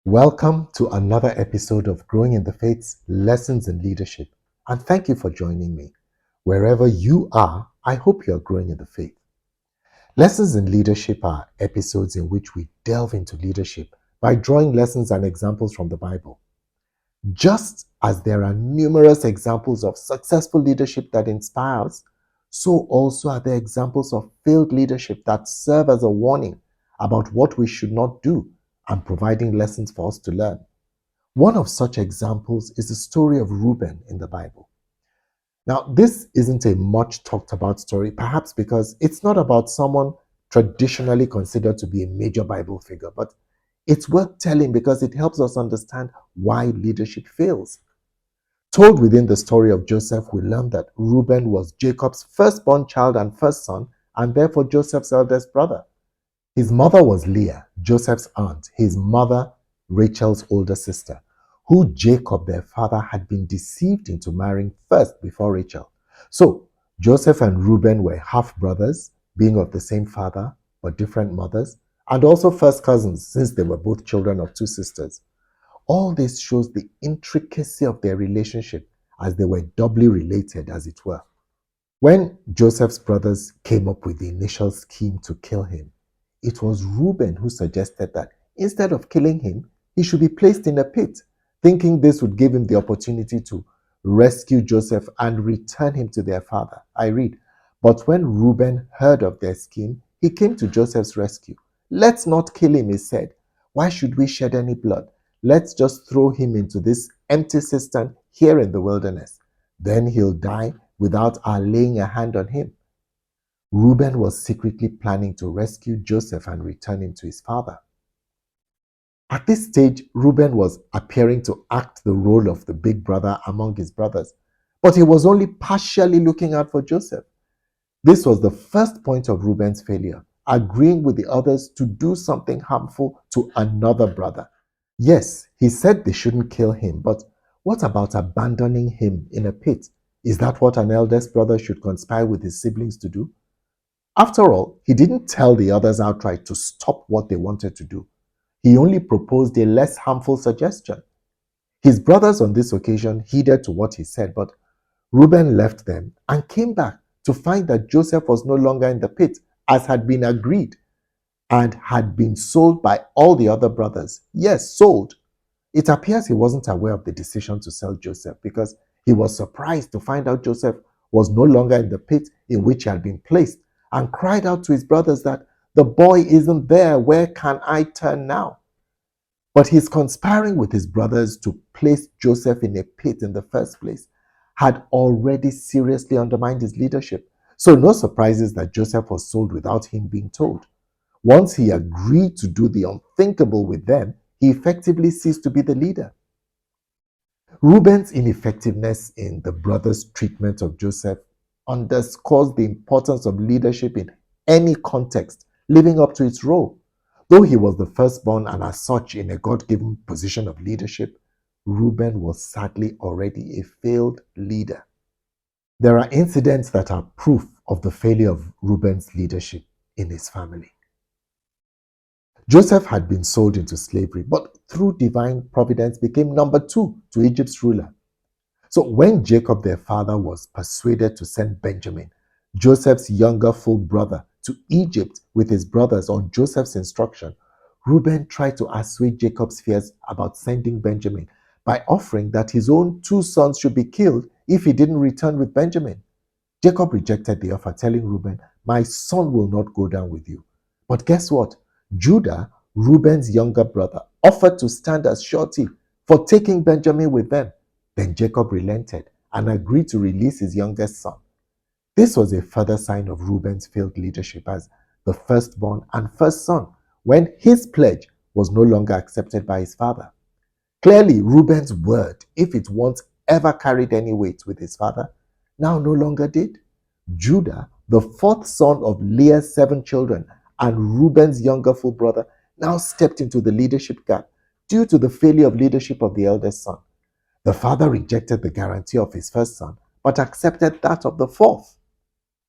Welcome to another episode of Growing in the Faith's Lessons in Leadership. And thank you for joining me. Wherever you are, I hope you are growing in the faith. Lessons in Leadership are episodes in which we delve into leadership by drawing lessons and examples from the Bible. Just as there are numerous examples of successful leadership that inspire us, so also are there examples of failed leadership that serve as a warning about what we should not do and providing lessons for us to learn. One of such examples is the story of Rueben in the Bible. Now, this isn't a much talked about story, perhaps because it's not about someone traditionally considered to be a major Bible figure, but it's worth telling because it helps us understand why leadership fails. Told within the story of Joseph, we learn that Reuben was Jacob's firstborn child and first son, and therefore Joseph's eldest brother. His mother was Leah, Joseph's aunt, his mother Rachel's older sister, who Jacob, their father, had been deceived into marrying first before Rachel. So Joseph and Reuben were half-brothers, being of the same father but different mothers, and also first cousins since they were both children of two sisters. All this shows the intricacy of their relationship as they were doubly related, as it were. When Joseph's brothers came up with the initial scheme to kill him, it was Reuben who suggested that instead of killing him, he should be placed in a pit, thinking this would give him the opportunity to rescue Joseph and return him to their father. I read, "But when Reuben heard of their scheme, he came to Joseph's rescue. 'Let's not kill him,' he said. 'Why should we shed any blood? Let's just throw him into this empty cistern here in the wilderness. Then he'll die without our laying a hand on him.'" Reuben was secretly planning to rescue Joseph and return him to his father. At this stage, Reuben was appearing to act the role of the big brother among his brothers, but he was only partially looking out for Joseph. This was the first point of Reuben's failure, agreeing with the others to do something harmful to another brother. Yes, he said they shouldn't kill him, but what about abandoning him in a pit? Is that what an eldest brother should conspire with his siblings to do? After all, he didn't tell the others outright to stop what they wanted to do. He only proposed a less harmful suggestion. His brothers on this occasion heeded to what he said, but Reuben left them and came back to find that Joseph was no longer in the pit, as had been agreed, and had been sold by all the other brothers. Yes, sold. It appears he wasn't aware of the decision to sell Joseph because he was surprised to find out Joseph was no longer in the pit in which he had been placed, and cried out to his brothers that the boy isn't there. Where can I turn now? But his conspiring with his brothers to place Joseph in a pit in the first place had already seriously undermined his leadership. So no surprises that Joseph was sold without him being told. Once he agreed to do the unthinkable with them, he effectively ceased to be the leader. Reuben's ineffectiveness in the brothers' treatment of Joseph underscores the importance of leadership in any context, living up to its role. Though he was the firstborn and as such in a God-given position of leadership, Reuben was sadly already a failed leader. There are incidents that are proof of the failure of Reuben's leadership in his family. Joseph had been sold into slavery, but through divine providence became number 2 to Egypt's ruler. So when Jacob, their father, was persuaded to send Benjamin, Joseph's younger full brother, to Egypt with his brothers on Joseph's instruction, Reuben tried to assuage Jacob's fears about sending Benjamin by offering that his own 2 sons should be killed if he didn't return with Benjamin. Jacob rejected the offer, telling Reuben, "My son will not go down with you." But guess what? Judah, Reuben's younger brother, offered to stand as surety for taking Benjamin with them. Then Jacob relented and agreed to release his youngest son. This was a further sign of Reuben's failed leadership as the firstborn and first son, when his pledge was no longer accepted by his father. Clearly, Reuben's word, if it once ever carried any weight with his father, now no longer did. Judah, the 4th son of Leah's 7 children and Reuben's younger full brother, now stepped into the leadership gap due to the failure of leadership of the eldest son. The father rejected the guarantee of his first son, but accepted that of the 4th.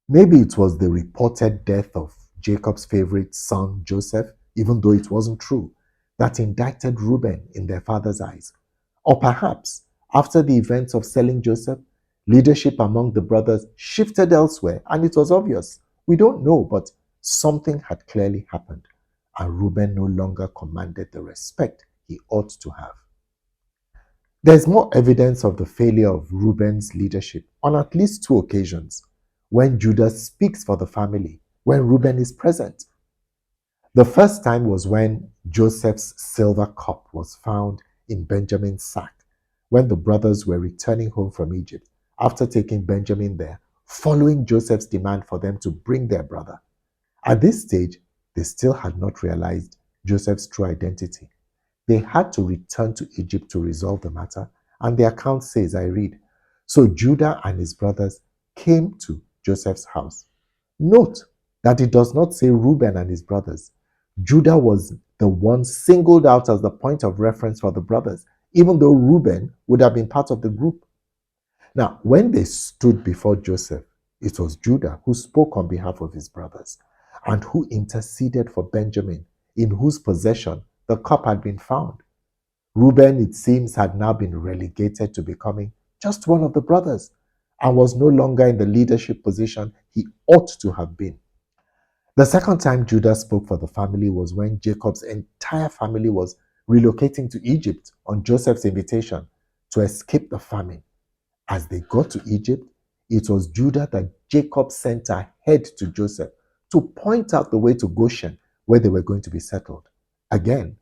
Maybe it was the reported death of Jacob's favorite son, Joseph, even though it wasn't true, that indicted Reuben in their father's eyes? Or perhaps, after the events of selling Joseph, leadership among the brothers shifted elsewhere and it was obvious. We don't know, but something had clearly happened, and Reuben no longer commanded the respect he ought to have. There's more evidence of the failure of Reuben's leadership on at least two occasions, when Judah speaks for the family, when Reuben is present. The first time was when Joseph's silver cup was found in Benjamin's sack, when the brothers were returning home from Egypt after taking Benjamin there, following Joseph's demand for them to bring their brother. At this stage, they still had not realized Joseph's true identity. They had to return to Egypt to resolve the matter, and the account says, I read, so Judah and his brothers came to Joseph's house. Note that it does not say Reuben and his brothers. Judah was the one singled out as the point of reference for the brothers, even though Reuben would have been part of the group. Now, when they stood before Joseph, it was Judah who spoke on behalf of his brothers and who interceded for Benjamin, in whose possession the cup had been found. Reuben, it seems, had now been relegated to becoming just one of the brothers and was no longer in the leadership position he ought to have been. The second time Judah spoke for the family was when Jacob's entire family was relocating to Egypt on Joseph's invitation to escape the famine. As they got to Egypt, it was Judah that Jacob sent ahead to Joseph to point out the way to Goshen, where they were going to be settled. Again,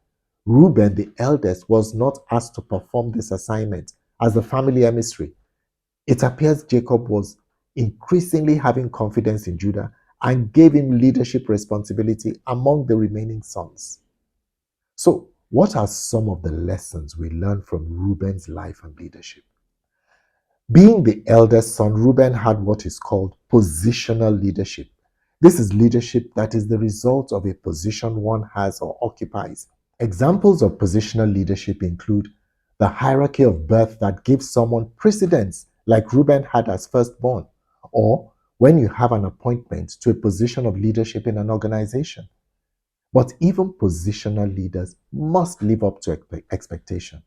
Reuben, the eldest, was not asked to perform this assignment as the family emissary. It appears Jacob was increasingly having confidence in Judah and gave him leadership responsibility among the remaining sons. So, what are some of the lessons we learn from Reuben's life and leadership? Being the eldest son, Reuben had what is called positional leadership. This is leadership that is the result of a position one has or occupies. Examples of positional leadership include the hierarchy of birth that gives someone precedence, like Reuben had as firstborn, or when you have an appointment to a position of leadership in an organization. But even positional leaders must live up to expectation.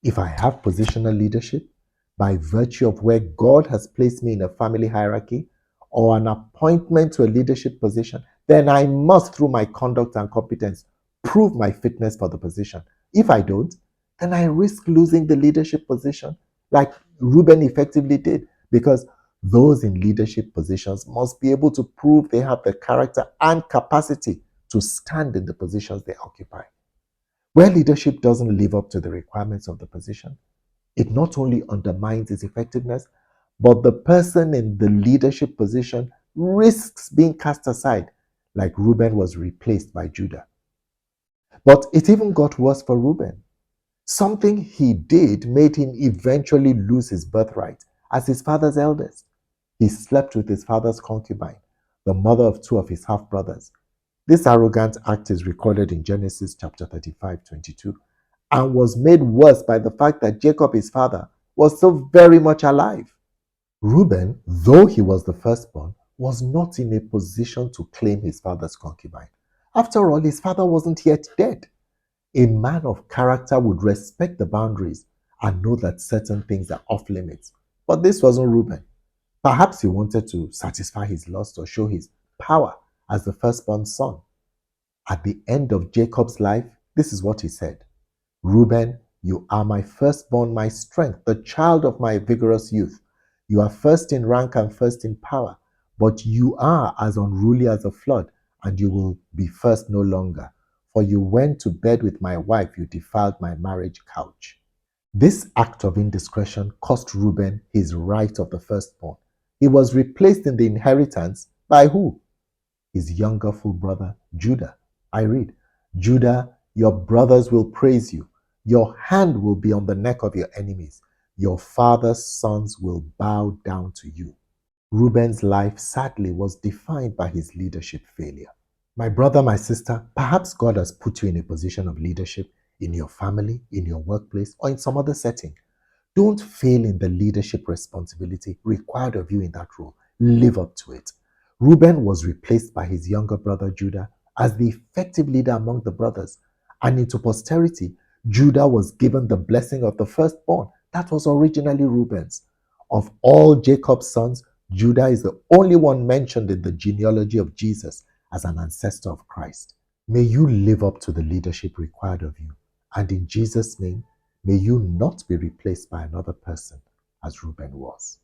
If I have positional leadership, by virtue of where God has placed me in a family hierarchy or an appointment to a leadership position, then I must, through my conduct and competence, prove my fitness for the position. If I don't, then I risk losing the leadership position, like Reuben effectively did, because those in leadership positions must be able to prove they have the character and capacity to stand in the positions they occupy. Where leadership doesn't live up to the requirements of the position, it not only undermines its effectiveness, but the person in the leadership position risks being cast aside, like Reuben was replaced by Judah. But it even got worse for Reuben. Something he did made him eventually lose his birthright as his father's eldest. He slept with his father's concubine, the mother of two of his half-brothers. This arrogant act is recorded in Genesis chapter 35:22, and was made worse by the fact that Jacob, his father, was so very much alive. Reuben, though he was the firstborn, was not in a position to claim his father's concubine. After all, his father wasn't yet dead. A man of character would respect the boundaries and know that certain things are off limits. But this wasn't Reuben. Perhaps he wanted to satisfy his lust or show his power as the firstborn son. At the end of Jacob's life, this is what he said: Reuben, you are my firstborn, my strength, the child of my vigorous youth. You are first in rank and first in power, but you are as unruly as a flood, and you will be first no longer. For you went to bed with my wife, you defiled my marriage couch. This act of indiscretion cost Reuben his right of the firstborn. He was replaced in the inheritance by who? His younger full brother, Judah. I read, Judah, your brothers will praise you. Your hand will be on the neck of your enemies. Your father's sons will bow down to you. Reuben's life, sadly, was defined by his leadership failure. My brother, my sister, perhaps God has put you in a position of leadership in your family, in your workplace, or in some other setting. Don't fail in the leadership responsibility required of you in that role. Live up to it. Reuben was replaced by his younger brother Judah as the effective leader among the brothers, And into posterity, Judah was given the blessing of the firstborn. That was originally Reuben's. Of all Jacob's sons, Judah is the only one mentioned in the genealogy of Jesus as an ancestor of Christ. May you live up to the leadership required of you. And in Jesus' name, may you not be replaced by another person as Reuben was.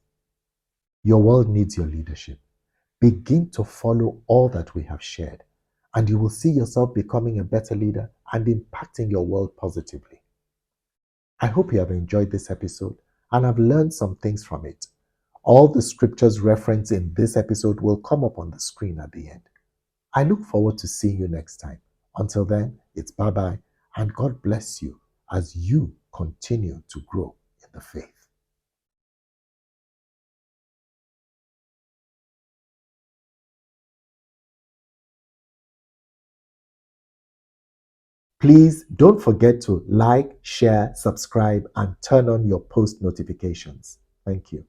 Your world needs your leadership. Begin to follow all that we have shared, and you will see yourself becoming a better leader and impacting your world positively. I hope you have enjoyed this episode and have learned some things from it. All the scriptures referenced in this episode will come up on the screen at the end. I look forward to seeing you next time. Until then, it's bye-bye, and God bless you as you continue to grow in the faith. Please don't forget to like, share, subscribe, and turn on your post notifications. Thank you.